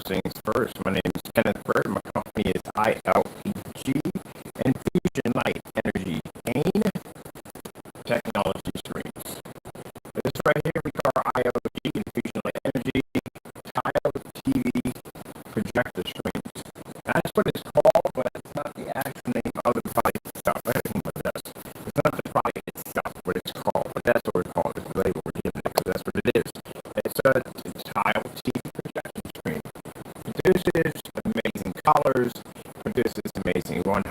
things first, my name is Kenneth Bird. My company is ILEG, Infusion Light Energy Gain Technology Screens. This right here we call ILEG, Infusion Light Energy Tile TV Projector Screens. That's what it's called, but it's not the actual name of the product itself. Everything but this. It's not the product itself, what it's called, but that's what we call it. It's the label we're giving it, because that's what it is. It's a tile TV projection screen. Produces amazing colors, produces amazing 100%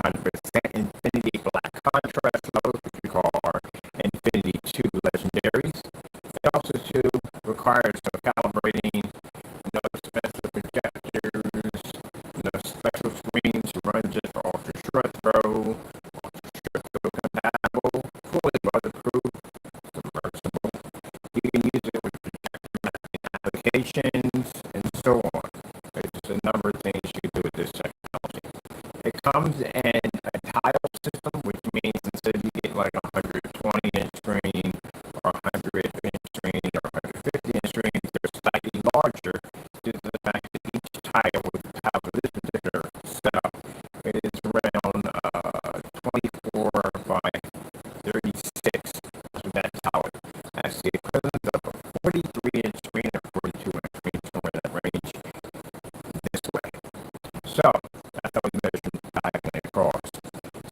infinity black contrast levels, which we call our Infinity 2 legendaries. It also too requires no calibrating, no special projectors, no special screens to run just for ultra short throw, compatible, fully weatherproof, submersible. You can use it with projector mapping applications and so on. There's a number of things you can do with this technology. It comes in a tile system, which means instead you get like a 120-inch screen or a 100-inch screen or 150-inch screen, they're slightly larger due to the fact that each tile with this particular setup is around 24 by 36 with that tile. That's the equivalent of a 43-inch screen or 42-inch screen, somewhere in that range this way. So that's how we measure the diagonal across.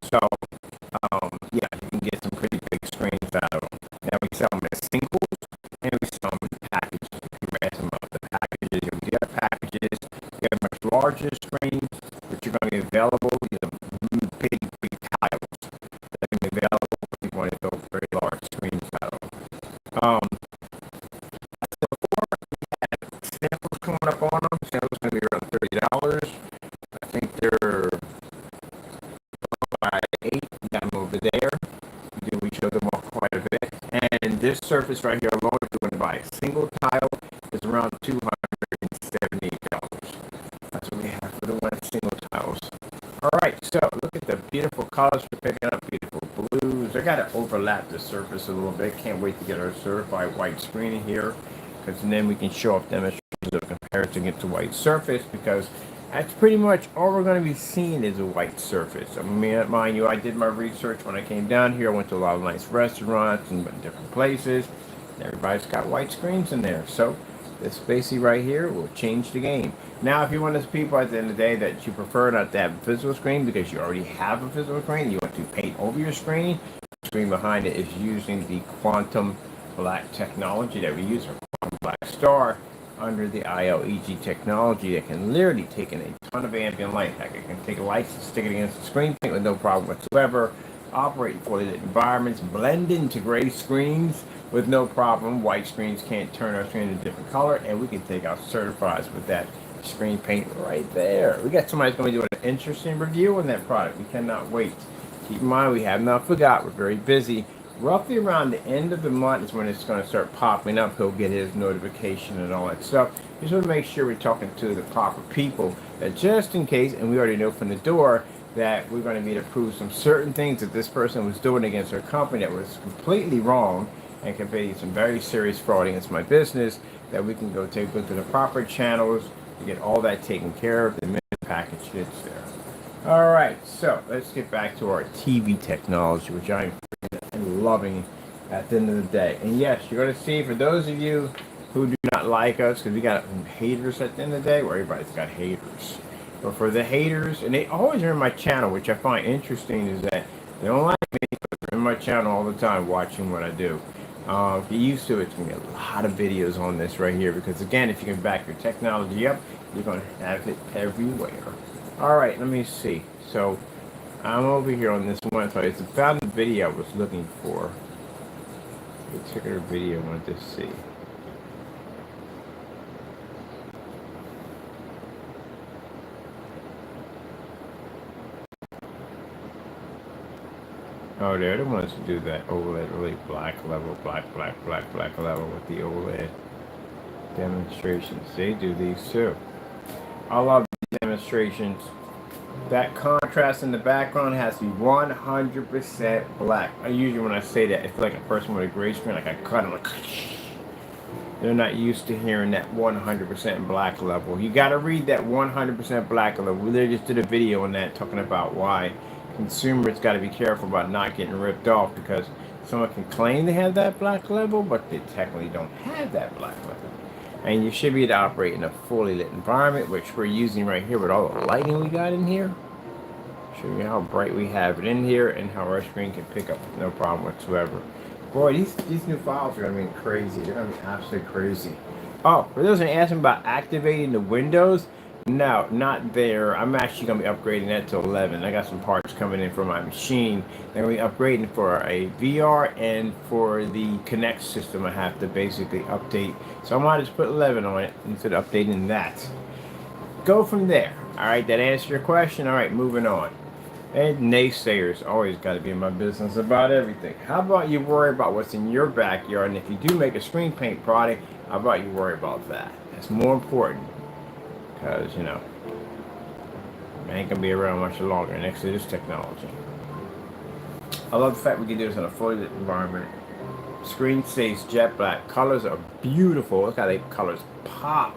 So yeah, you can get some pretty big screens out of them. Now we sell them as singles and we sell them in packages. If you add some of the packages, you'll get packages. You have much larger screens, which are going to be available. You have big tiles that can be available if you want to build very large screens out of them. So before we had samples coming up on them. Samples going to be around $30. I think they're by 8. We got them over there. We show them off quite a bit. And this surface right here alone, if you're going to buy a single tile, is around $278. That's what we have for the one single tiles. Alright, so look at the beautiful colors we're picking up, beautiful blues. I got to overlap the surface a little bit. Can't wait to get our certified white screen in here, because then we can show off demonstrations of comparison against the white surface, because that's pretty much all we're going to be seeing is a white surface. I mean, mind you, I did my research when I came down here. I went to a lot of nice restaurants and different places. Everybody's got white screens in there. So this basically right here will change the game. Now, if you're one of those people at the end of the day that you prefer not to have a physical screen because you already have a physical screen, you want to paint over your screen, the screen behind it is using the quantum black technology that we use, our quantum black star, under the ILEG technology that can literally take in a ton of ambient light. Heck, it can take lights and stick it against the screen paint with no problem whatsoever, operate in fully lit environments, blend into gray screens with no problem. White screens can't turn our screen into a different color, and we can take out certifieds with that screen paint right there. We got somebody who's going to do an interesting review on that product. We cannot wait. Keep in mind, we have not forgot. We're very busy. Roughly around the end of the month is when it's going to start popping up. He'll get his notification and all that stuff. Just want to make sure we're talking to the proper people, that just in case, and we already know from the door that we're going to be to prove some certain things that this person was doing against our company that was completely wrong and committing some very serious fraud against my business, that we can go to the proper channels to get all that taken care of the minute the package hits there. All right, so let's get back to our TV technology, which I'm loving at the end of the day. And yes, you're going to see, for those of you who do not like us, because we got haters at the end of the day, where everybody's got haters. But for the haters, and they always are in my channel, which I find interesting, is that they don't like me, but they're in my channel all the time watching what I do. If you're used to it, it's going to be a lot of videos on this right here, because again, if you can back your technology up, you're going to have it everywhere. All right, let me see. So I'm over here on this one. So it's about the video I was looking for. The particular video I wanted to see. Oh, they're the ones who do that OLED, really black level, black level with the OLED demonstrations. They do these too. I love these demonstrations. That contrast in the background has to be 100% black. I usually, when I say that, it's like a person with a gray screen, like I cut them, like, They're not used to hearing that 100% black level. You got to read that 100% black level. We literally just did a video on that talking about why consumers got to be careful about not getting ripped off, because someone can claim they have that black level, but they technically don't have that black level. And you should be able to operate in a fully lit environment, which we're using right here with all the lighting we got in here. Show you how bright we have it in here and how our screen can pick up with no problem whatsoever. Boy, these new files are going to be crazy. They're going to be absolutely crazy. Oh, for those that are asking about activating the windows, no, not there. I'm actually going to be upgrading that to 11. I got some parts coming in for my machine. They're going to be upgrading for a VR and for the Connect system I have to basically update. So I might just put 11 on it instead of updating that. Go from there. All right, that answers your question. All right, moving on. And naysayers always got to be in my business about everything. How about you worry about what's in your backyard? And if you do make a screen paint product, how about you worry about that? That's more important. Because, you know, I ain't going to be around much longer next to this technology. I love the fact we can do this in a fully lit environment. Screen stays jet black. Colors are beautiful. Look how they colors pop.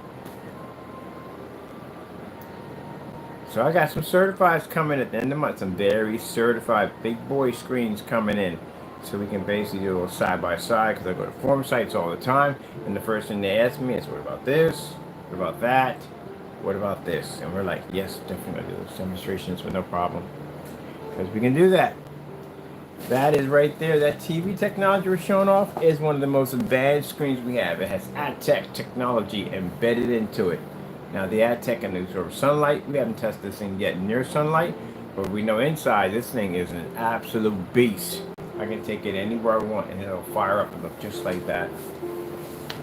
So I got some certifieds coming at the end of the month. Some very certified big boy screens coming in. So we can basically do a little side by side, because I go to forum sites all the time. And the first thing they ask me is, what about this? What about that? What about this? And we're like, yes, definitely gonna do those demonstrations with no problem. Because we can do that. That is right there. That TV technology we're showing off is one of the most advanced screens we have. It has AdTech technology embedded into it. Now the AdTech can absorb sunlight. We haven't tested this thing yet near sunlight, but we know inside this thing is an absolute beast. I can take it anywhere I want and it'll fire up and look just like that.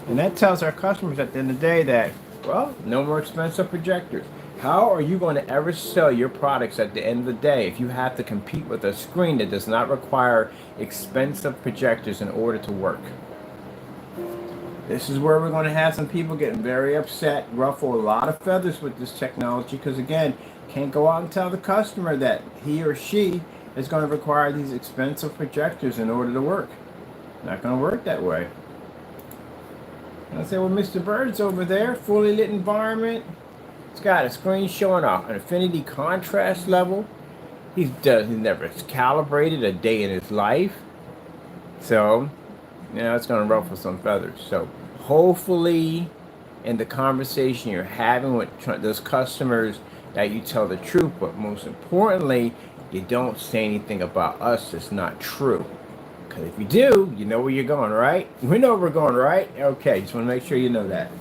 And that tells our customers at the end of the day that, well, no more expensive projectors. How are you going to ever sell your products at the end of the day if you have to compete with a screen that does not require expensive projectors in order to work? This is where we're going to have some people getting very upset, ruffle a lot of feathers with this technology, because again, can't go out and tell the customer that he or she is going to require these expensive projectors in order to work. Not going to work that way. And I say, well, Mr. Bird's over there, fully lit environment. It's got a screen showing off an infinity contrast level. He's never calibrated a day in his life. So, you know, it's going to ruffle some feathers. So hopefully in the conversation you're having with those customers that you tell the truth, but most importantly, you don't say anything about us that's not true. Because if you do, you know where you're going, right? We know where we're going, right? Okay, just want to make sure you know that.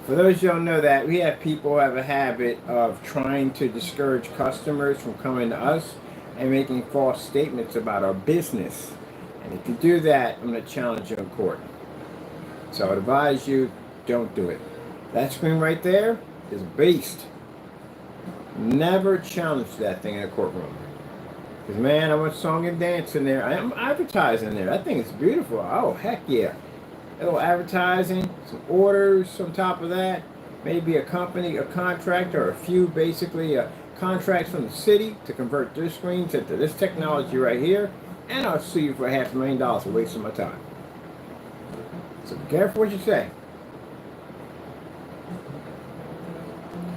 For those who don't know that, we have people who have a habit of trying to discourage customers from coming to us and making false statements about our business. And if you do that, I'm going to challenge you in court. So I would advise you, don't do it. That screen right there is a beast. Never challenge that thing in a courtroom. Because, man, I want song and dance in there. I'm advertising there. I think it's beautiful. Oh, heck yeah. A little advertising, some orders on top of that. Maybe a company, a contract, or a few basically contracts from the city to convert their screens into this technology right here. And I'll sue you for $500,000 for wasting my time. So be careful what you say.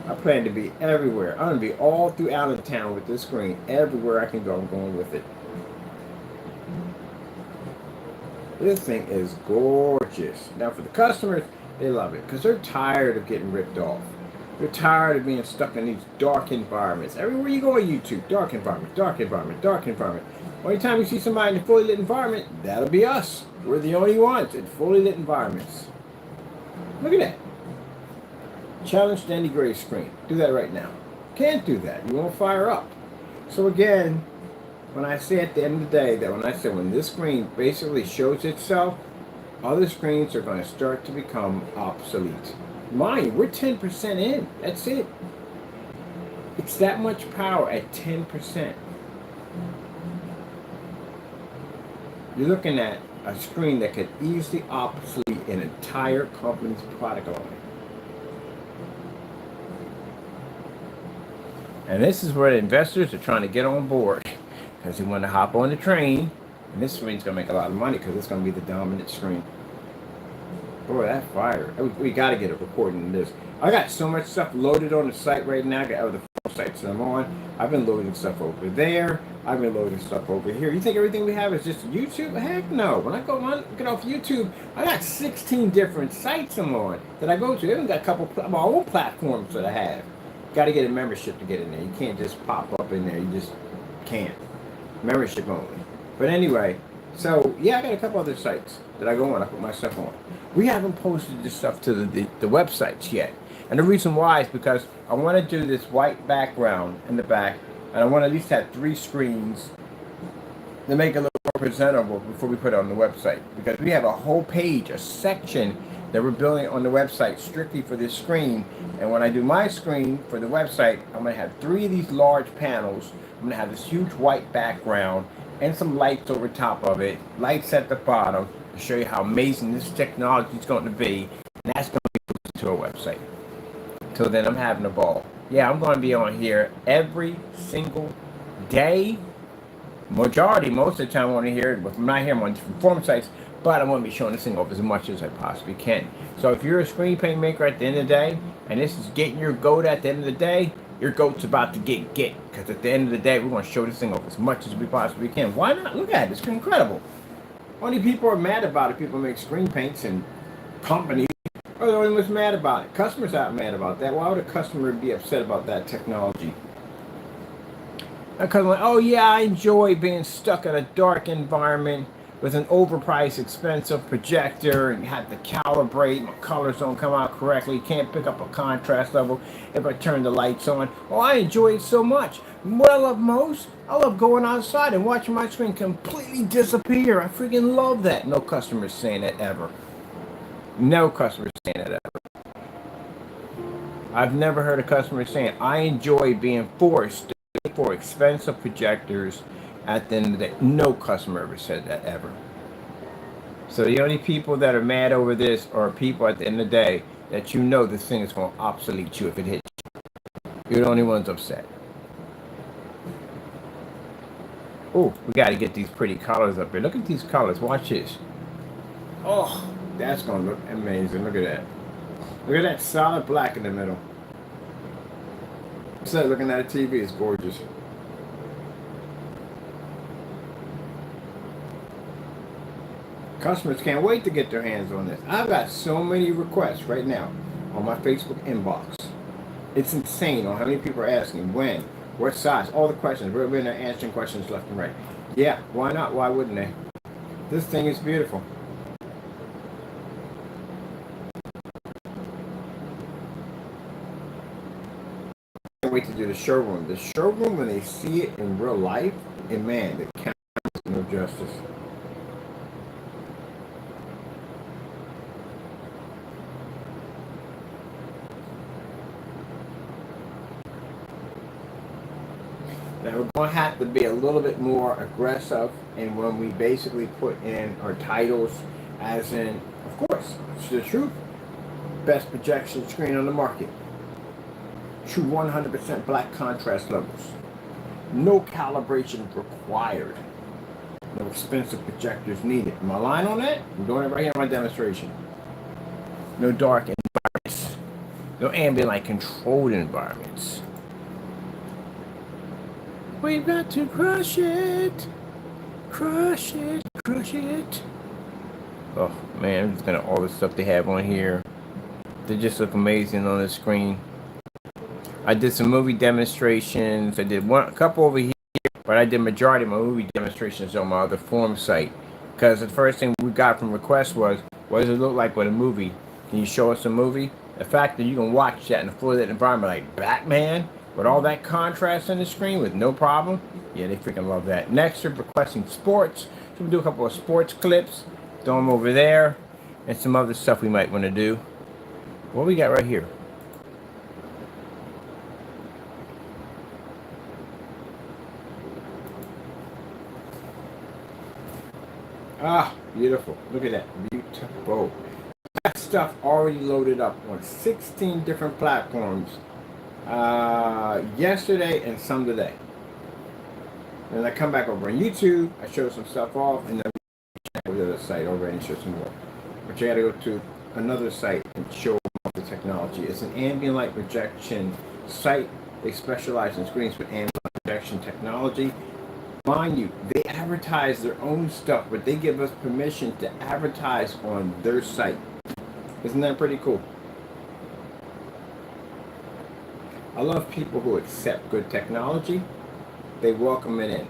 I plan to be everywhere. I'm going to be all through Allentown with this screen. Everywhere I can go, I'm going with it. This thing is gorgeous. Now for the customers, they love it because they're tired of getting ripped off. They're tired of being stuck in these dark environments. Everywhere you go on YouTube, dark environment, dark environment, dark environment. Only time you see somebody in a fully lit environment, that'll be us. We're the only ones in fully lit environments. Look at that. Challenge Danny Gray's screen. Do that right now. Can't do that. You won't fire up. So again, when I say at the end of the day that when this screen basically shows itself, other screens are going to start to become obsolete. Mind you, we're 10% in. That's it. It's that much power at 10%. You're looking at a screen that could easily obsolete an entire company's product line. And this is where the investors are trying to get on board because they want to hop on the train. And this screen's going to make a lot of money because it's going to be the dominant screen. Boy, that fire. We got to get a recording of this. I got so much stuff loaded on the site right now. I got other sites that I'm on. I've been loading stuff over there. I've been loading stuff over here. You think everything we have is just YouTube? Heck no. When I go on, get off YouTube, I got 16 different sites I'm on that I go to. I even got a couple of my own platforms that I have. Got to get a membership to get in there. You can't just pop up in there. You just can't. Membership only. But anyway, so yeah, I got a couple other sites that I go on. I put my stuff on. We haven't posted this stuff to the websites yet. And the reason why is because I want to do this white background in the back, and I want to at least have 3 screens to make it a little more presentable before we put it on the website. Because we have a whole page, a section that we're building on the website strictly for this screen. And when I do my screen for the website, I'm going to have 3 of these large panels. I'm going to have this huge white background and some lights over top of it, lights at the bottom, to show you how amazing this technology is going to be. And that's going to be posted to our website. Till then, I'm having a ball. Yeah, I'm going to be on here every single day. Most of the time I'm on here, but I'm not here, I'm on different forum sites, but I'm going to be showing this thing off as much as I possibly can. So if you're a screen paint maker at the end of the day, and this is getting your goat at the end of the day, your goat's about to get. Because at the end of the day, we're going to show this thing off as much as we possibly can. Why not? Look at it. It's incredible. Only people are mad about it. People make screen paints and companies are the only ones mad about it. Customers aren't mad about that. Why would a customer be upset about that technology? A customer, oh yeah, I enjoy being stuck in a dark environment with an overpriced, expensive projector, and you have to calibrate. My colors don't come out correctly. Can't pick up a contrast level if I turn the lights on. Oh, I enjoy it so much. What I love most, I love going outside and watching my screen completely disappear. I freaking love that. No customer's saying that ever. No customer's saying that ever. I've never heard a customer saying, I enjoy being forced to pay for expensive projectors at the end of the day. No customer ever said that ever. So the only people that are mad over this are people at the end of the day that you know this thing is going to obsolete you if it hits you. You're the only ones upset. Oh, we got to get these pretty colors up here. Look at these colors. Watch this. Oh, that's going to look amazing. Look at that. Look at that solid black in the middle. It's like looking at a TV. It's gorgeous. Customers can't wait to get their hands on this. I've got so many requests right now on my Facebook inbox. It's insane on how many people are asking when, what size, all the questions. We're in there answering questions left and right. Yeah, why not? Why wouldn't they? This thing is beautiful. I can't wait to do the showroom. The showroom, when they see it in real life, and man, the camera does no justice. Now we're going to have to be a little bit more aggressive in when we basically put in our titles, as in, of course, it's the truth. Best projection screen on the market. True 100% black contrast levels. No calibration required. No expensive projectors needed. Am I lying on that? I'm doing it right here in my demonstration. No dark environments. No ambient light controlled environments. We've got to crush it. Crush it. Crush it. Oh man, I'm just gonna all the stuff they have on here. They just look amazing on the screen. I did some movie demonstrations. I did a couple over here, but I did majority of my movie demonstrations on my other forum site. Because the first thing we got from requests was, what does it look like with a movie? Can you show us a movie? The fact that you can watch that in a fully lit environment like Batman, with all that contrast on the screen with no problem, yeah, they freaking love that. Next, they're requesting sports. So we'll do a couple of sports clips, throw them over there, and some other stuff we might want to do. What we got right here? Ah, beautiful. Look at that. Beautiful. That stuff already loaded up on 16 different platforms. Yesterday and some today. And I come back over on YouTube, I show some stuff off, and then I go to the site over and show some more. But you gotta go to another site and show them all the technology. It's an ambient light projection site. They specialize in screens with ambient light projection technology. Mind you, they advertise their own stuff, but they give us permission to advertise on their site. Isn't that pretty cool? I love people who accept good technology. They welcome it in.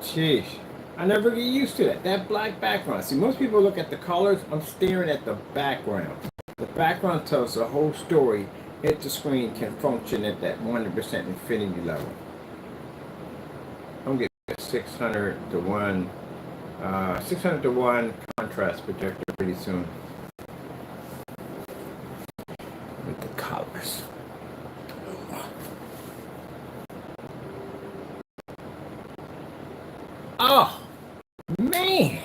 Sheesh. I never get used to that. That black background. See, most people look at the colors. I'm staring at the background. The background tells the whole story if the screen can function at that 100% infinity level. I'm getting a 600 to 1 contrast projector pretty soon. With the colors. Oh, man.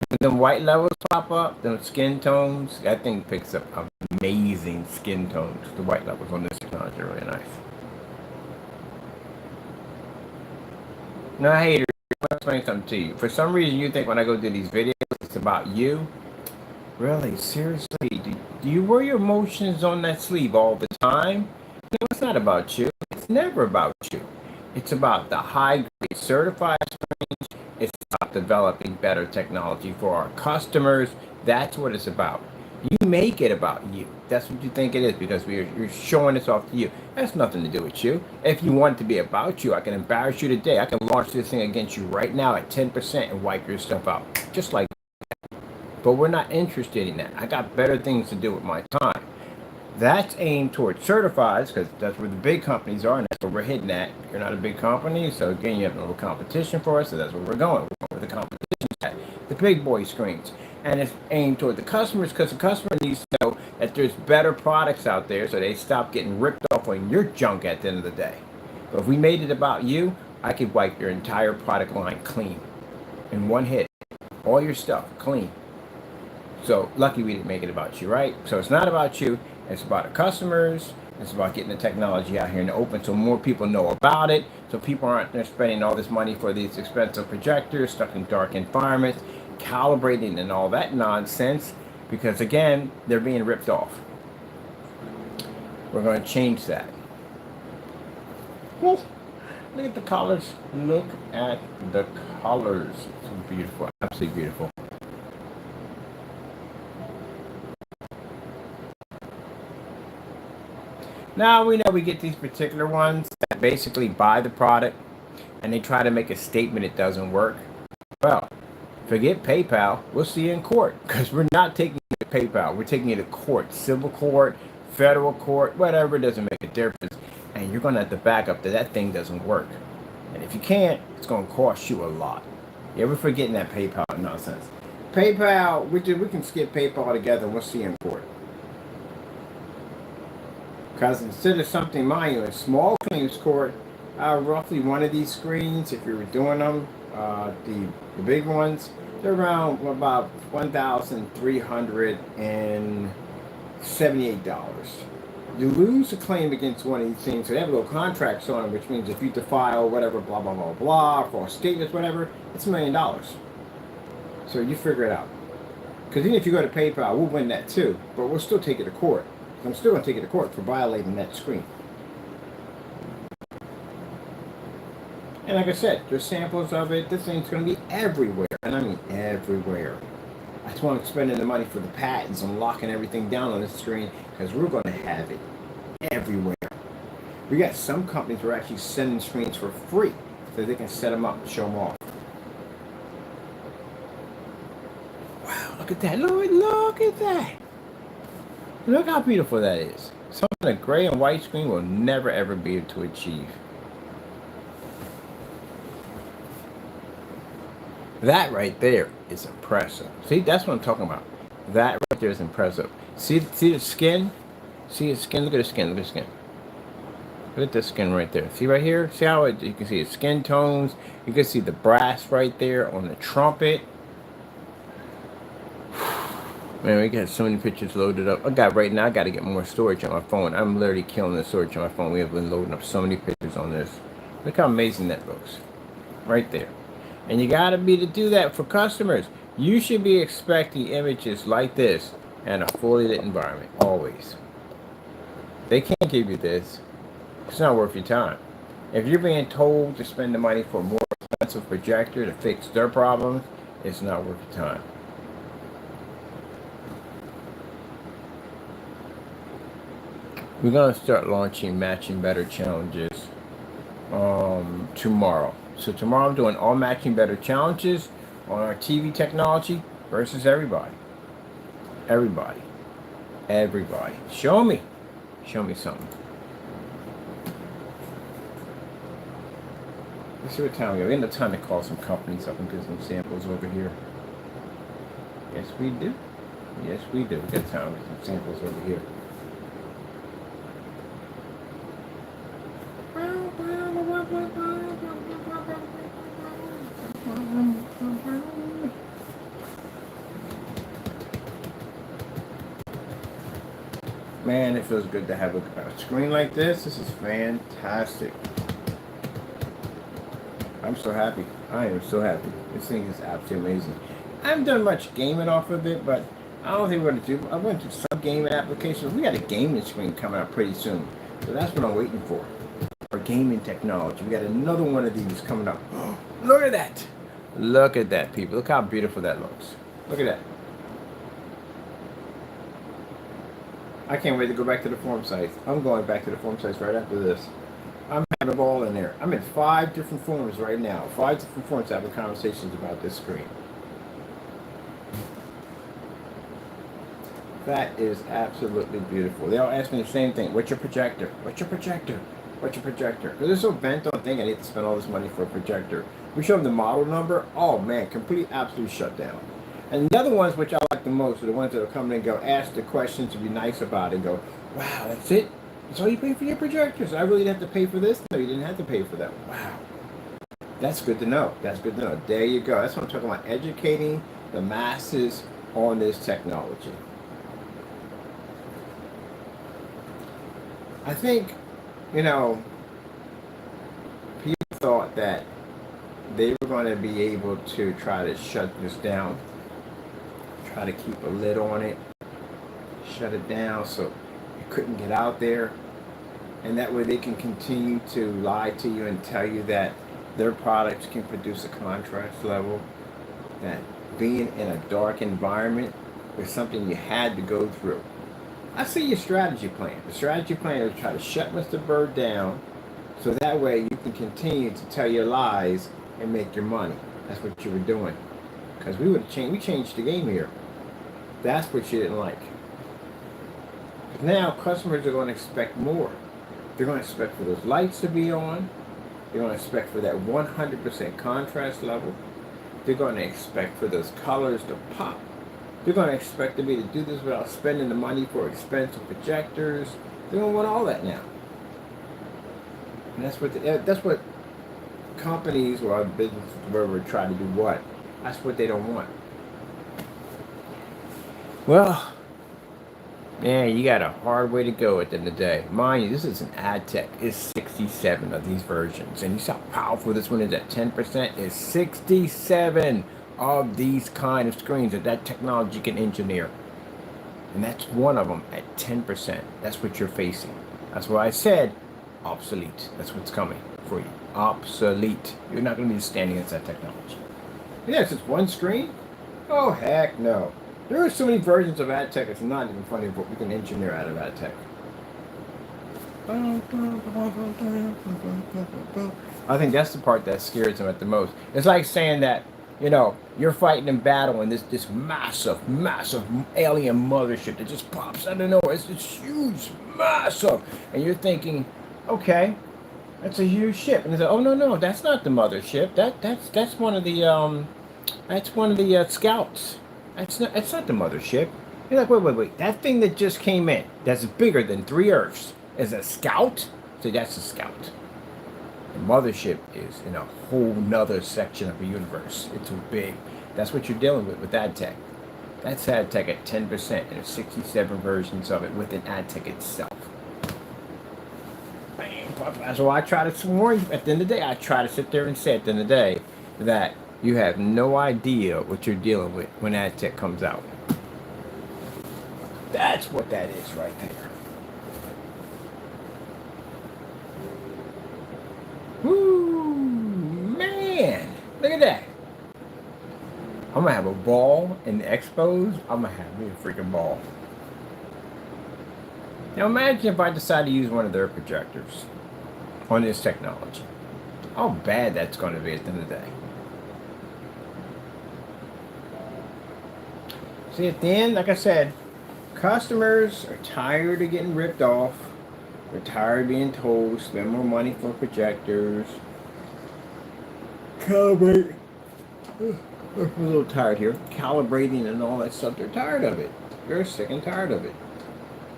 When them white levels pop up, them skin tones, that thing picks up amazing skin tones. The white levels on this technology are really nice. Now, haters, I'll explain something to you. For some reason, you think when I go do these videos, it's about you. Really? Seriously? Do you wear your emotions on that sleeve all the time? No, it's not about you. It's never about you. It's about the high-grade certified screens. It's about developing better technology for our customers. That's what it's about. You make it about you. That's what you think it is because you're showing this off to you. That's nothing to do with you. If you want it to be about you, I can embarrass you today. I can launch this thing against you right now at 10% and wipe your stuff out. Just like that. But we're not interested in that. I got better things to do with my time. That's aimed towards certifieds because that's where the big companies are and that's where we're hitting at. You're not a big company, so again, you have no competition for us, so that's where we're going. We're going where the competition's at. The big boy screens. And it's aimed toward the customers because the customer needs to know that there's better products out there so they stop getting ripped off on your junk at the end of the day. But if we made it about you, I could wipe your entire product line clean in one hit. All your stuff clean. So lucky we didn't make it about you, right? So it's not about you. It's about the customers. It's about getting the technology out here in the open so more people know about it. So people aren't spending all this money for these expensive projectors stuck in dark environments, calibrating and all that nonsense. Because again, they're being ripped off. We're going to change that. Look at the colors. Look at the colors. It's beautiful. Absolutely beautiful. Now we know we get these particular ones that basically buy the product and they try to make a statement it doesn't work. Well, forget PayPal. We'll see you in court because we're not taking it to PayPal. We're taking it to court, civil court, federal court, whatever. It doesn't make a difference. And you're going to have to back up that thing doesn't work. And if you can't, it's going to cost you a lot. Yeah, we're forgetting that PayPal nonsense. PayPal, we can skip PayPal together and we'll see you in court. Because instead of something, mind you, a small claims court, roughly one of these screens, if you were doing them, the big ones, they're around about $1,378. You lose a claim against one of these things, so they have little contracts on them, which means if you defile whatever, blah, blah, blah, blah, false statements, whatever, it's $1 million. So you figure it out. Because even if you go to PayPal, we'll win that too, but we'll still take it to court. I'm still going to take it to court for violating that screen. And like I said, there's samples of it. This thing's going to be everywhere. And I mean everywhere. That's why I'm spending the money for the patents and locking everything down on this screen because we're going to have it everywhere. We got some companies who are actually sending screens for free so they can set them up and show them off. Wow, look at that. Look at that. Look how beautiful that is. Something a gray and white screen will never ever be able to achieve. That right there is impressive. See, that's what I'm talking about. That right there is impressive. See the skin? See the skin? Look at the skin. Look at the skin. Look at this skin right there. See right here? See how you can see the skin tones. You can see the brass right there on the trumpet. Man, we got so many pictures loaded up. I got to get more storage on my phone. I'm literally killing the storage on my phone. We have been loading up so many pictures on this. Look how amazing that looks. Right there. And you got to be to do that for customers. You should be expecting images like this in a fully lit environment, always. They can't give you this. It's not worth your time. If you're being told to spend the money for a more expensive projector to fix their problems, it's not worth your time. We're going to start launching matching better challenges tomorrow. So tomorrow I'm doing all matching better challenges on our TV technology versus everybody. Everybody. Show me something. Let's see what time we have. We have enough time to call some companies up and get some samples over here. Yes, we do. We got time to get some samples over here. Man, it feels good to have a screen like this. This is fantastic. I'm so happy. I am so happy. This thing is absolutely amazing. I haven't done much gaming off of it, but I don't think we're going to do. I went to some gaming applications. We got a gaming screen coming out pretty soon. So that's what I'm waiting for. For gaming technology. We got another one of these coming up. Look at that. Look at that, people. Look how beautiful that looks. Look at that. I can't wait to go back to the forum sites. I'm going back to the forum sites right after this. I'm having a ball in there. I'm in 5 different forums right now. 5 different forums having conversations about this screen. That is absolutely beautiful. They all ask me the same thing. What's your projector? What's your projector? What's your projector? Because they're so bent on thinking I need to spend all this money for a projector. We show them the model number. Oh man, complete absolute shutdown. And the other ones which I like the most are the ones that will come in and go ask the questions to be nice about it and go, wow, that's it? That's all you pay for your projectors? I really didn't have to pay for this? No, you didn't have to pay for that. Wow. That's good to know. That's good to know. There you go. That's what I'm talking about. Educating the masses on this technology. I think, people thought that they were going to be able to try to shut this down, try to keep a lid on it, shut it down so you couldn't get out there, and that way they can continue to lie to you and tell you that their products can produce a contrast level, that being in a dark environment was something you had to go through. I see your strategy plan. The strategy plan is to try to shut Mr. Bird down so that way you can continue to tell your lies and make your money. That's what you were doing. Because we changed the game here. That's what you didn't like. Now customers are going to expect more. They're going to expect for those lights to be on. They're going to expect for that 100% contrast level. They're going to expect for those colors to pop. They're going to expect me to do this without spending the money for expensive projectors. They're going to want all that now. And that's what companies or businesses, wherever, try to do what. That's what they don't want. Well, man, you got a hard way to go at the end of the day. Mind you, this is an ad tech. It's 67 of these versions. And you see how powerful this one is at 10%? It's 67 of these kind of screens that technology can engineer. And that's one of them at 10%. That's what you're facing. That's why I said obsolete. That's what's coming for you. Obsolete. You're not going to be standing against that technology. Yeah, it's just one screen? Oh, heck no. There are so many versions of ad tech, it's not even funny what we can engineer out of ad tech. I think that's the part that scares them at the most. It's like saying that, you're fighting in battle and this massive alien mothership that just pops out of nowhere. It's huge, massive. And you're thinking, okay, that's a huge ship. And they say, oh no, that's not the mothership. That's one of the scouts. It's not the mothership. You're like, wait. That thing that just came in, that's bigger than 3 Earths, is a scout? So that's a scout. The mothership is in a whole nother section of the universe. It's too big. That's what you're dealing with ad tech. That's ad tech at 10%, and there's 67 versions of it within ad tech itself. That's why I try to warn you. At the end of the day, I try to sit there and say at the end of the day that You have no idea what you're dealing with when that tech comes out. That's what that is right there. Woo, man, look at that. I'm gonna have a ball in the expos. I'm gonna have me a freaking ball. Now imagine if I decide to use one of their projectors on this technology. How bad that's going to be at the end of the day. See, at the end, like I said, customers are tired of getting ripped off. They're tired of being told to spend more money for projectors. Calibrate. I'm a little tired here. Calibrating and all that stuff. They're tired of it. They're sick and tired of it.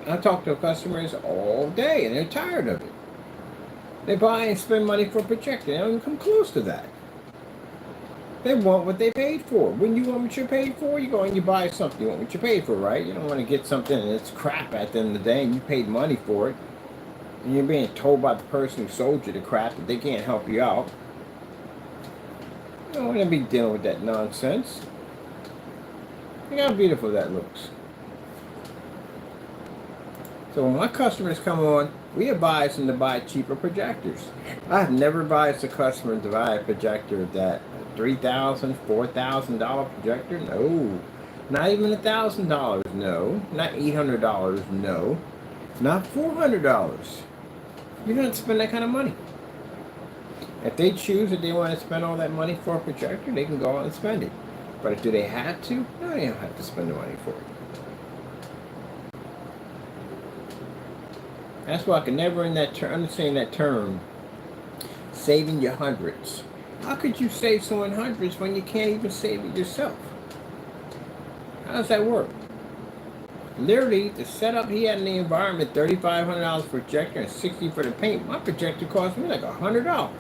I talk to customers all day and they're tired of it. They buy and spend money for a projector. They don't even come close to that. They want what they paid for. When you want what you paid for, you go and you buy something. You want what you paid for, right? You don't want to get something and it's crap at the end of the day and you paid money for it. And you're being told by the person who sold you the crap that they can't help you out. You don't want to be dealing with that nonsense. Look how beautiful that looks. So when my customers come on, we advise them to buy cheaper projectors. I've never advised a customer to buy a projector that $3,000, $4,000 projector. No, not even $1,000. No, not $800. No, not $400. You don't spend that kind of money. If they choose that they want to spend all that money for a projector, they can go out and spend it. But do they have to? No, they don't have to spend the money for it. That's why I can never understand that term, saving your hundreds. How could you save someone hundreds when you can't even save it yourself? How does that work? Literally, the setup he had in the environment, $3,500 for projector and $60 for the paint. My projector cost me like $100.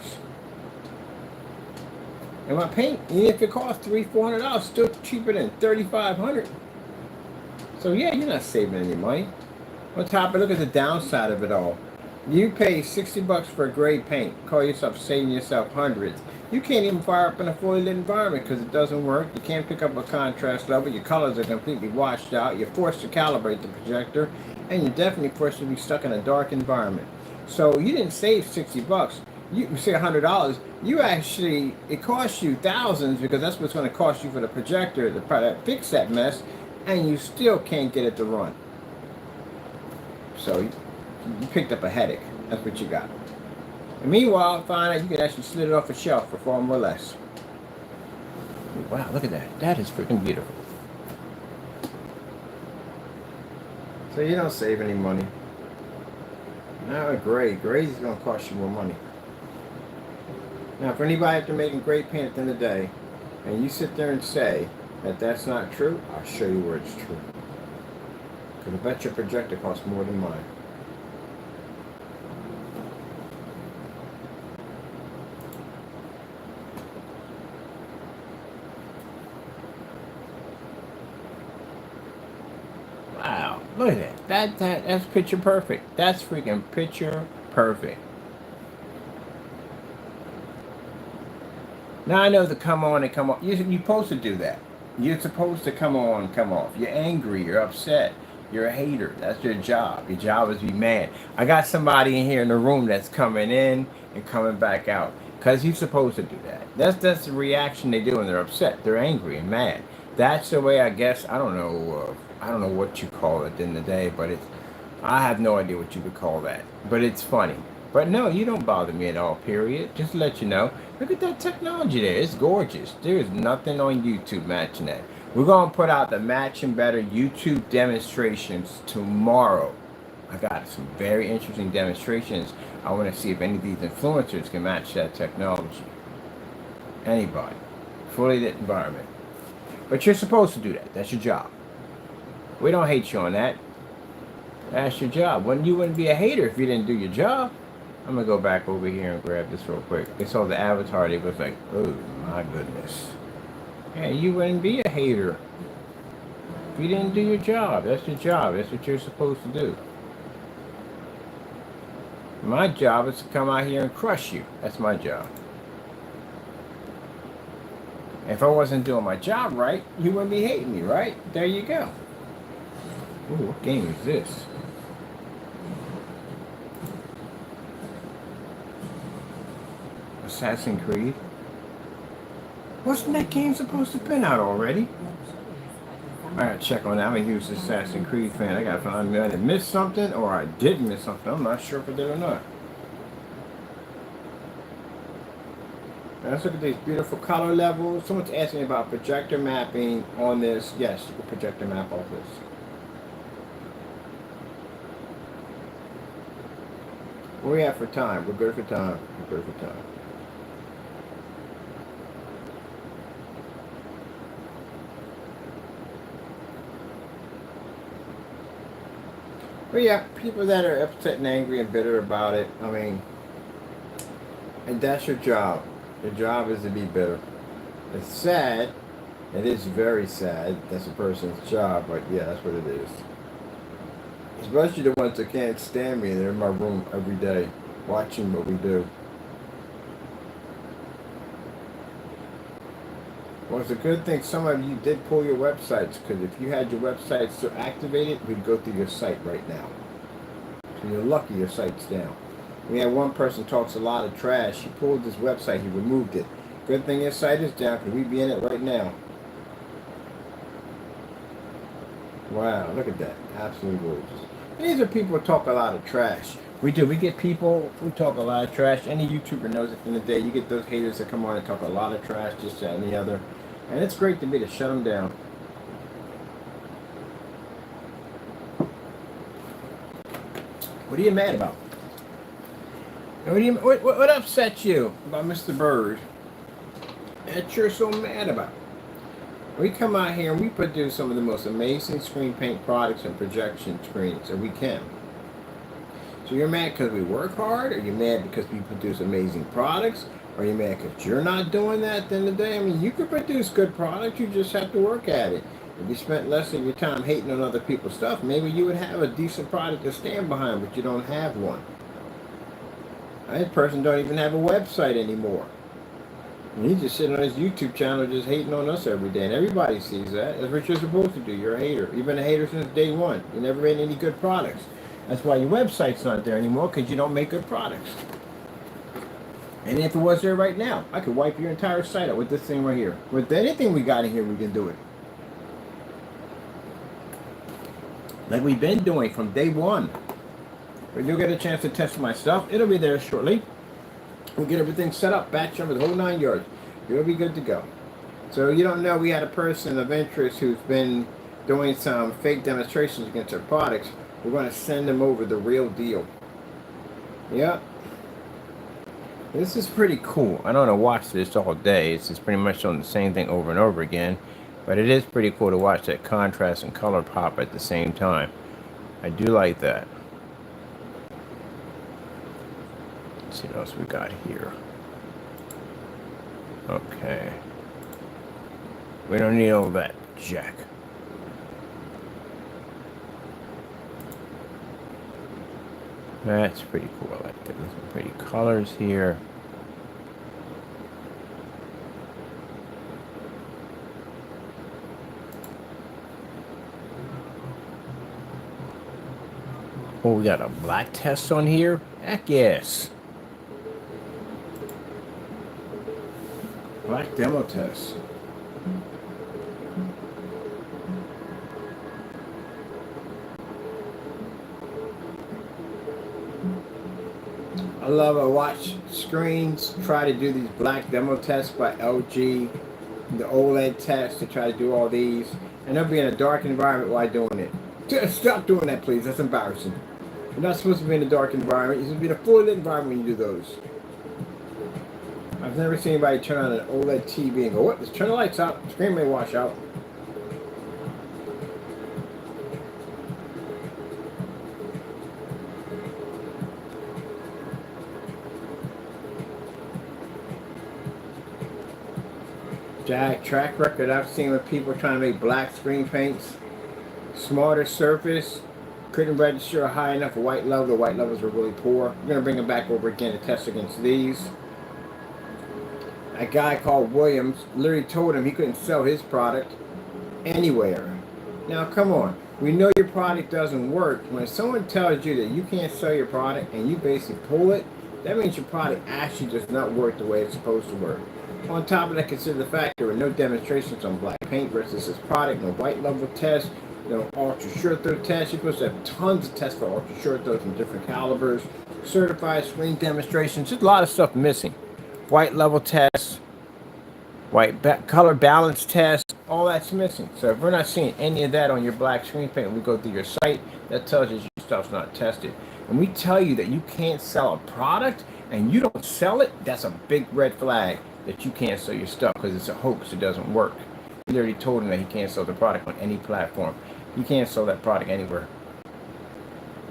And my paint, even if it costs $300, $400, still cheaper than $3,500. So yeah, you're not saving any money. On top of, look at the downside of it all. You pay $60 for a grade paint. Call yourself saving yourself hundreds. You can't even fire up in a fully lit environment because it doesn't work. You can't pick up a contrast level. Your colors are completely washed out. You're forced to calibrate the projector, and you're definitely forced to be stuck in a dark environment. So you didn't save $60. You say $100. You actually, it costs you thousands because that's what's going to cost you for the projector to fix that mess, and you still can't get it to run. So you picked up a headache. That's what you got. And meanwhile, find out you can actually slid it off a shelf for far more less. Wow, look at that. That is freaking beautiful. So you don't save any money. Now a grade. Grade is going to cost you more money. Now, for anybody after making grade paint at the end of the day, and you sit there and say that that's not true, I'll show you where it's true. Because I bet your projector costs more than mine. Wow, look at that. That's picture perfect. That's freaking picture perfect. Now I know to come on and come off. You're supposed to do that. You're supposed to come on and come off. You're angry. You're upset. You're a hater. That's your job. Your job is to be mad. I got somebody in here in the room that's coming in and coming back out because you're supposed to do that. That's the reaction they do when they're upset. They're angry and mad. That's the way I guess. I don't know. I don't know what you call it in the day, but it's. I have no idea what you would call that. But it's funny. But no, you don't bother me at all. Period. Just to let you know. Look at that technology there. It's gorgeous. There's nothing on YouTube matching that. We're going to put out the matching better YouTube demonstrations tomorrow. I got some very interesting demonstrations. I want to see if any of these influencers can match that technology. Anybody. Fully lit environment. But you're supposed to do that. That's your job. We don't hate you on that. That's your job. You wouldn't be a hater if you didn't do your job. I'm going to go back over here and grab this real quick. They saw the avatar. They was like, oh my goodness. Yeah, you wouldn't be a hater if you didn't do your job. That's your job. That's what you're supposed to do. My job is to come out here and crush you. That's my job. If I wasn't doing my job right, you wouldn't be hating me, right? There you go. Ooh, what game is this? Assassin's Creed? Wasn't that game supposed to been out already? I gotta check on that. I'm a huge Assassin's Creed fan. I gotta find out I missed something or I did miss something. I'm not sure if I did or not. Now let's look at these beautiful color levels. Someone's asking me about projector mapping on this. Yes, you can projector map all this. Where we at for time? We're good for time. We're good for time. But yeah, people that are upset and angry and bitter about it, I mean, and that's your job. Your job is to be bitter. It's sad. It is very sad. That's a person's job, but yeah, that's what it is. Especially the ones that can't stand me. They're in my room every day, watching what we do. Well, it's a good thing some of you did pull your websites, because if you had your websites still activated, we'd go through your site right now. So you're lucky your site's down. We had one person talks a lot of trash. He pulled his website, he removed it. Good thing his site is down, because we'd be in it right now. Wow, look at that. Absolutely gorgeous. And these are people who talk a lot of trash. We do. We get people who talk a lot of trash. Any YouTuber knows at the end of the day, you get those haters that come on and talk a lot of trash, just that and the other. And it's great to me to shut them down. What are you mad about? What upset you about Mr. Bird that you're so mad about? We come out here and we produce some of the most amazing screen paint products and projection screens that we can. So you're mad because we work hard? Or you're mad because we produce amazing products? Or you're mad because you're not doing that at the end of the day? I mean, you could produce good products, you just have to work at it. If you spent less of your time hating on other people's stuff, maybe you would have a decent product to stand behind, but you don't have one. This person don't even have a website anymore. And he's just sitting on his YouTube channel just hating on us every day, and everybody sees that. That's what you're supposed to do. You're a hater. You've been a hater since day one. You never made any good products. That's why your website's not there anymore, because you don't make good products. And if it was there right now, I could wipe your entire site out with this thing right here. With anything we got in here, we can do it. Like we've been doing from day one. When you get a chance to test my stuff, it'll be there shortly. We'll get everything set up, batch number, the whole 9 yards. You'll be good to go. So you don't know, we had a person of interest who's been doing some fake demonstrations against our products. We're going to send them over the real deal. Yep. This is pretty cool. I don't want to watch this all day. It's just pretty much showing the same thing over and over again. But it is pretty cool to watch that contrast and color pop at the same time. I do like that. Let's see what else we got here. Okay. We don't need all that, Jack. That's pretty cool. I like that. There's some pretty colors here. Oh, we got a black test on here? Heck yes. Black demo test. I love I watch screens try to do these black demo tests by LG, the OLED tests to try to do all these, and they'll be in a dark environment while doing it. Just stop doing that, please. That's embarrassing. You're not supposed to be in a dark environment. You're supposed to be in a fully lit environment when you do those. I've never seen anybody turn on an OLED TV and go, what? Just turn the lights out. The screen may wash out. Jack, track record I've seen with people trying to make black screen paints. Smarter surface. Couldn't register a high enough white level. The white levels were really poor. I'm going to bring them back over again to test against these. A guy called Williams literally told him he couldn't sell his product anywhere. Now, come on. We know your product doesn't work. When someone tells you that you can't sell your product and you basically pull it, that means your product actually does not work the way it's supposed to work. On top of that, consider the fact there were no demonstrations on black paint versus this product, no white level tests, no ultra short throw tests. You're supposed to have tons of tests for ultra short throws from different calibers, certified screen demonstrations, just a lot of stuff missing. White level tests, color balance test, all that's missing. So if we're not seeing any of that on your black screen paint, when we go through your site, that tells us your stuff's not tested. And we tell you that you can't sell a product and you don't sell it, that's a big red flag that you can't sell your stuff because it's a hoax, it doesn't work. We already told him that he can't sell the product on any platform. He can't sell that product anywhere.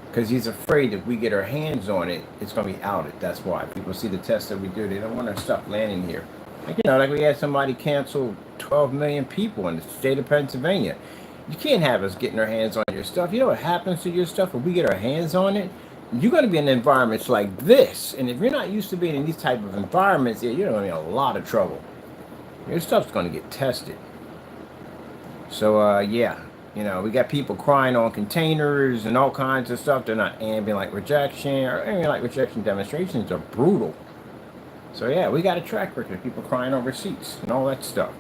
Because he's afraid if we get our hands on it, it's going to be outed. That's why. People see the tests that we do, they don't want our stuff landing here. Like, like we had somebody cancel 12 million people in the state of Pennsylvania. You can't have us getting our hands on your stuff. You know what happens to your stuff when we get our hands on it? You're going to be in environments like this. And if you're not used to being in these type of environments, you're going to be in a lot of trouble. Your stuff's going to get tested. So, yeah. We got people crying on containers and all kinds of stuff. They're not ambient rejection or ambient rejection demonstrations are brutal. So yeah, we got a track record of people crying on receipts and all that stuff.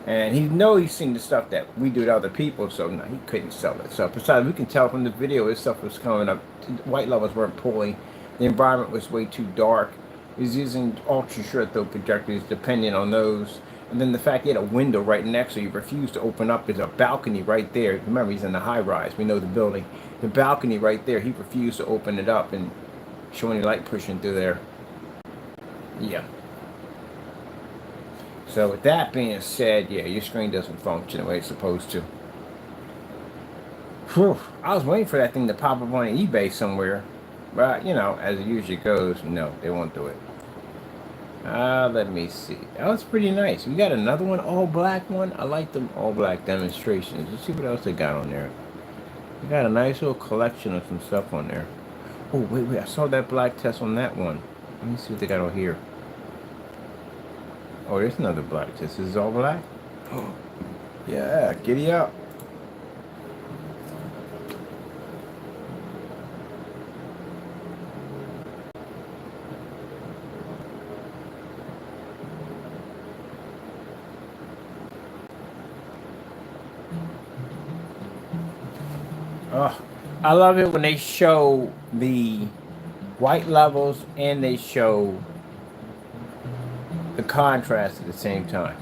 And he's seen the stuff that we do to other people, so no, he couldn't sell it. So besides, we can tell from the video his stuff was coming up. White levels weren't pulling. The environment was way too dark. He's using ultra short throw projectors, depending on those. And then the fact he had a window right next to you, refused to open up. There's a balcony right there. Remember, he's in the high rise. We know the building. The balcony right there, he refused to open it up and show any light pushing through there. Yeah. So with that being said, yeah, your screen doesn't function the way it's supposed to. Whew. I was waiting for that thing to pop up on eBay somewhere. But, as it usually goes, no, they won't do it. Let me see. That was pretty nice. We got another one, all black one. I like them all black demonstrations. Let's see what else they got on there. We got a nice little collection of some stuff on there. Oh, wait. I saw that black test on that one. Let me see what they got on here. Oh, there's another black test. This is all black? Oh, yeah, giddy up. Oh, I love it when they show the white levels and they show the contrast at the same time.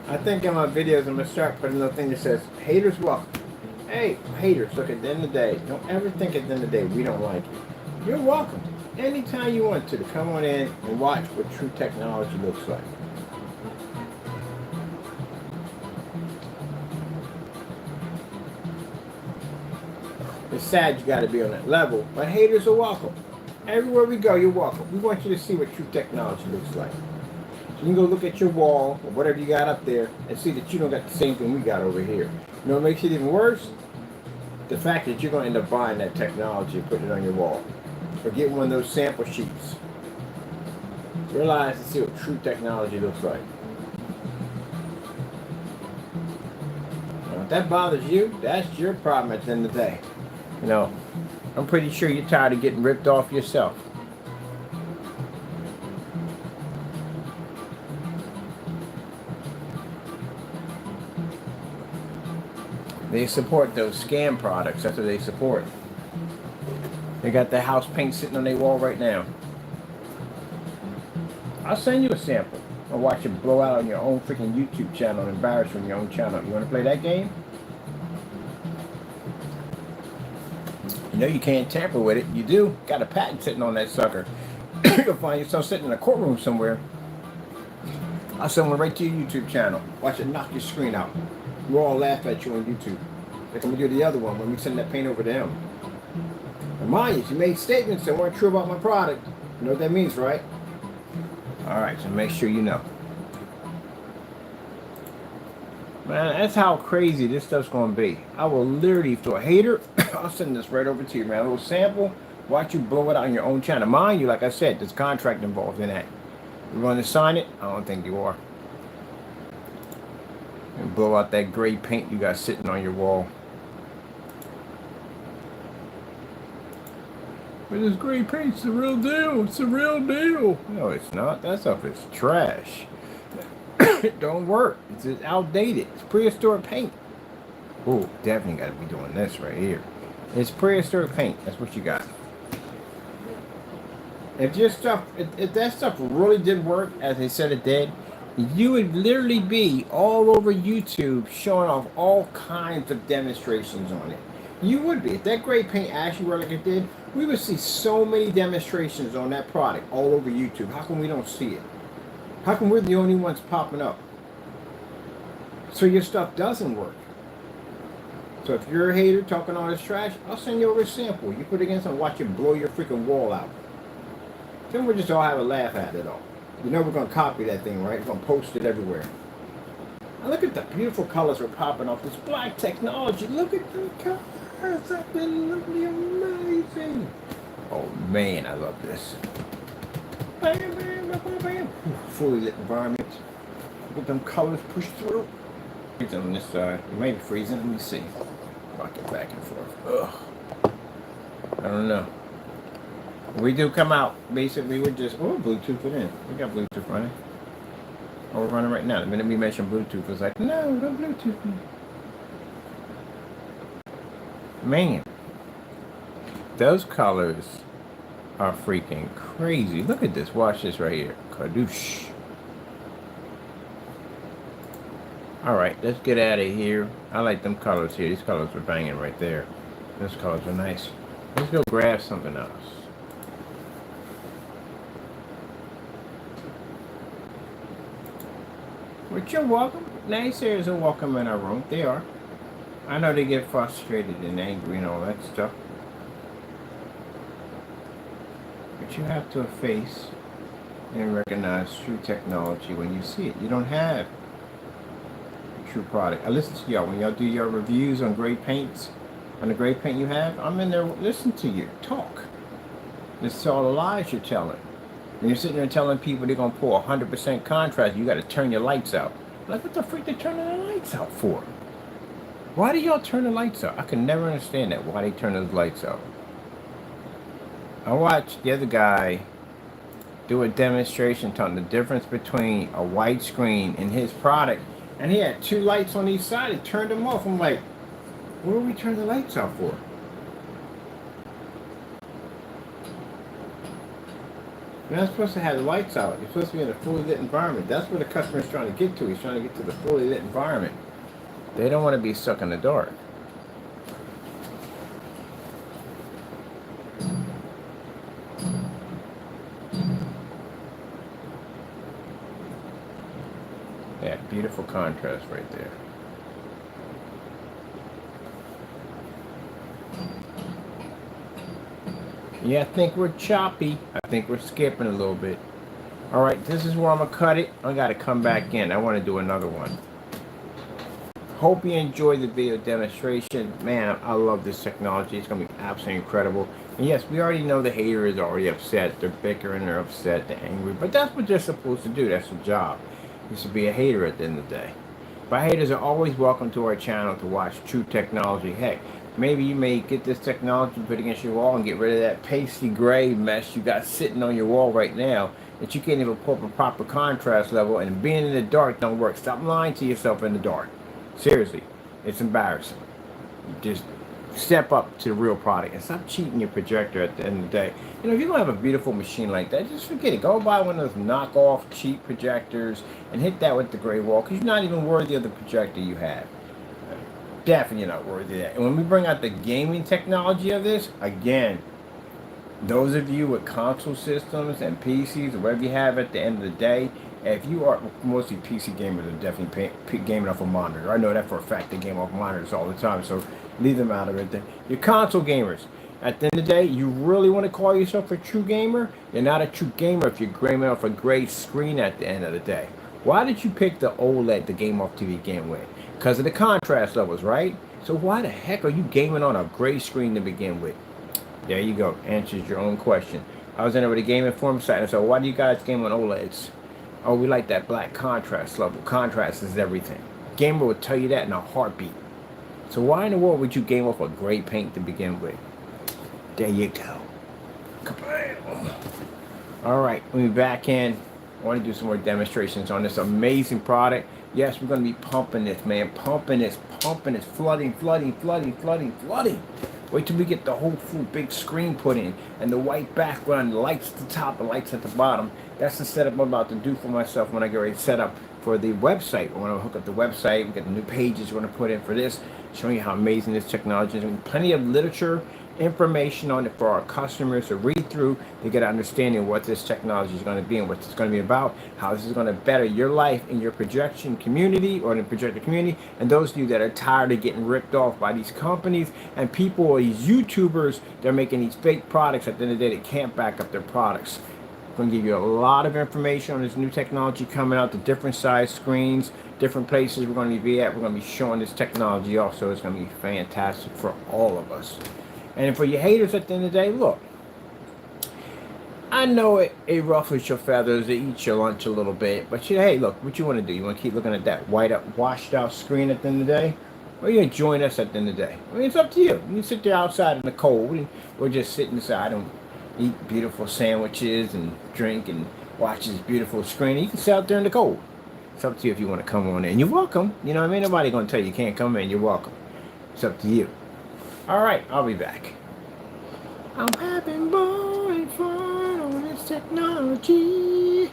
I think in my videos I'm going to start putting a thing that says, haters welcome. Hey, haters, look, at the end of the day, don't ever think at the end of the day we don't like you. You're welcome. Anytime you want to come on in and watch what true technology looks like. It's sad you got to be on that level, but haters are welcome. Everywhere we go, you're welcome. We want you to see what true technology looks like. You can go look at your wall or whatever you got up there and see that you don't got the same thing we got over here. You know what makes it even worse? The fact that you're going to end up buying that technology and putting it on your wall. Or getting one of those sample sheets. Realize and see what true technology looks like. Now, if that bothers you, that's your problem at the end of the day. I'm pretty sure you're tired of getting ripped off yourself. They support those scam products. That's what they support. They got the house paint sitting on their wall right now. I'll send you a sample. I'll watch it blow out on your own freaking YouTube channel and embarrass you on your own channel. You want to play that game? You can't tamper with it. You do. Got a patent sitting on that sucker. You'll find yourself sitting in a courtroom somewhere. I'll send one right to your YouTube channel. Watch it knock your screen out. We'll all laugh at you on YouTube. Like I'm gonna do the other one when we send that paint over to them. And mind you, she made statements that weren't true about my product. You know what that means, right? Alright, so make sure you know. Man, that's how crazy this stuff's gonna be. I will literally, if you're a hater, I'll send this right over to you, man. A little sample, watch you blow it out on your own channel. Mind you, like I said, there's contract involved in that. You want to sign it? I don't think you are. And blow out that gray paint you got sitting on your wall. But this gray paint's the real deal. It's the real deal. No, it's not. That stuff is trash. It don't work. It's outdated. It's prehistoric paint. Oh, definitely got to be doing this right here. It's prehistoric paint. That's what you got. If your stuff, if that stuff really did work as they said it did, you would literally be all over YouTube showing off all kinds of demonstrations on it. You would be. If that gray paint actually worked like it did, we would see so many demonstrations on that product all over YouTube. How come we don't see it? How come we're the only ones popping up? So your stuff doesn't work. So if you're a hater talking all this trash, I'll send you over a sample. You put it against and watch it blow your freaking wall out. Then we'll just all have a laugh at it all. You know we're going to copy that thing, right? We're going to post it everywhere. Now look at the beautiful colors we're popping off this black technology. Look at the colors. That's absolutely amazing. Oh man, I love this. Bam, bam, bam, bam. Fully lit environment. Look at them colors push through. Freezing on this side. It may be freezing. Let me see. Rock it back and forth. Ugh. I don't know. We do come out. Basically, we're just... Oh, Bluetooth it in. We got Bluetooth running. Oh, we're running right now. The minute we mention Bluetooth, it's like, no, don't Bluetooth me. Man. Those colors are freaking crazy. Look at this. Watch this right here. Kadoosh. Alright, let's get out of here. I like them colors here. These colors are banging right there. Those colors are nice. Let's go grab something else. But you're welcome. Naysayers are welcome in our room. They are. I know they get frustrated and angry and all that stuff. But you have to face and recognize true technology when you see it. You don't have a true product. I listen to y'all. When y'all do your reviews on gray paints, on the gray paint you have, I'm in there listening to you. Talk. This is all the lies you're telling. When you're sitting there telling people they're going to pull 100% contrast, you got to turn your lights out. Like, what the freak they turning the lights out for? Why do y'all turn the lights out? I can never understand that. Why they turn those lights out. I watched the other guy do a demonstration talking the difference between a white screen and his product. And he had two lights on each side. He turned them off. I'm like, what are we turning the lights out for? You're not supposed to have the lights out. You're supposed to be in a fully lit environment. That's what the customer's trying to get to. He's trying to get to the fully lit environment. They don't want to be stuck in the dark. Yeah, beautiful contrast right there. Yeah, I think we're choppy. I think we're skipping a little bit. Alright, this is where I'm going to cut it. I got to come back in. I want to do another one. Hope you enjoyed the video demonstration. Man, I love this technology. It's going to be absolutely incredible. And yes, we already know the hater is already upset. They're bickering, they're upset, they're angry. But that's what they're supposed to do. That's their job. Is to be a hater at the end of the day. But haters are always welcome to our channel to watch true technology. Heck, maybe you may get this technology, put it against your wall, and get rid of that pasty gray mess you got sitting on your wall right now that you can't even pull up a proper contrast level, and being in the dark don't work. Stop lying to yourself in the dark. Seriously, it's embarrassing. Just step up to the real product and stop cheating your projector at the end of the day. You know, if you don't have a beautiful machine like that, just forget it. Go buy one of those knockoff cheap projectors and hit that with the gray wall, because you're not even worthy of the projector you have. Definitely not worthy of that. And when we bring out the gaming technology of this, again, those of you with console systems and PCs or whatever you have at the end of the day, If you are, mostly PC gamers are definitely gaming off a monitor. I know that for a fact. They game off monitors all the time, so leave them out of it. Your console gamers, at the end of the day, you really want to call yourself a true gamer? You're not a true gamer if you're gaming off a gray screen at the end of the day. Why did you pick the OLED to game off to begin with? Because of the contrast levels, right? So why the heck are you gaming on a gray screen to begin with? There you go. Answers your own question. I was in over the gaming forum site and said, why do you guys game on OLEDs? Oh, we like that black contrast level. Contrast is everything. Gamer would tell you that in a heartbeat. So why in the world would you game off a gray paint to begin with? There you go. Kablam. All right, we'll be back in. I want to do some more demonstrations on this amazing product. Yes, we're going to be pumping this, man. Pumping this, flooding. Wait till we get the whole full big screen put in and the white background, the lights at the top, the lights at the bottom. That's the setup I'm about to do for myself when I get ready to set up for the website. I want to hook up the website. We got the new pages we're going to put in for this, showing you how amazing this technology is. And plenty of literature, information on it for our customers to read through to get an understanding of what this technology is going to be and what it's going to be about, how this is going to better your life in your projection community or in the projector community, and those of you that are tired of getting ripped off by these companies and people or these YouTubers that are making these fake products at the end of the day that can't back up their products. I'm going to give you a lot of information on this new technology coming out, the different size screens, different places we're going to be at. We're going to be showing this technology also. It's going to be fantastic for all of us. And for your haters at the end of the day, look, I know it ruffles your feathers, it eats your lunch a little bit, but hey, look, what you want to do? You want to keep looking at that washed out screen at the end of the day? Or you going to join us at the end of the day? I mean, it's up to you. You can sit there outside in the cold, or just sit inside and eat beautiful sandwiches and drink and watch this beautiful screen. You can sit out there in the cold. It's up to you if you want to come on in. You're welcome. You know what I mean? Nobody's going to tell you you can't come in. You're welcome. It's up to you. All right, I'll be back. I'm having more fun on this technology.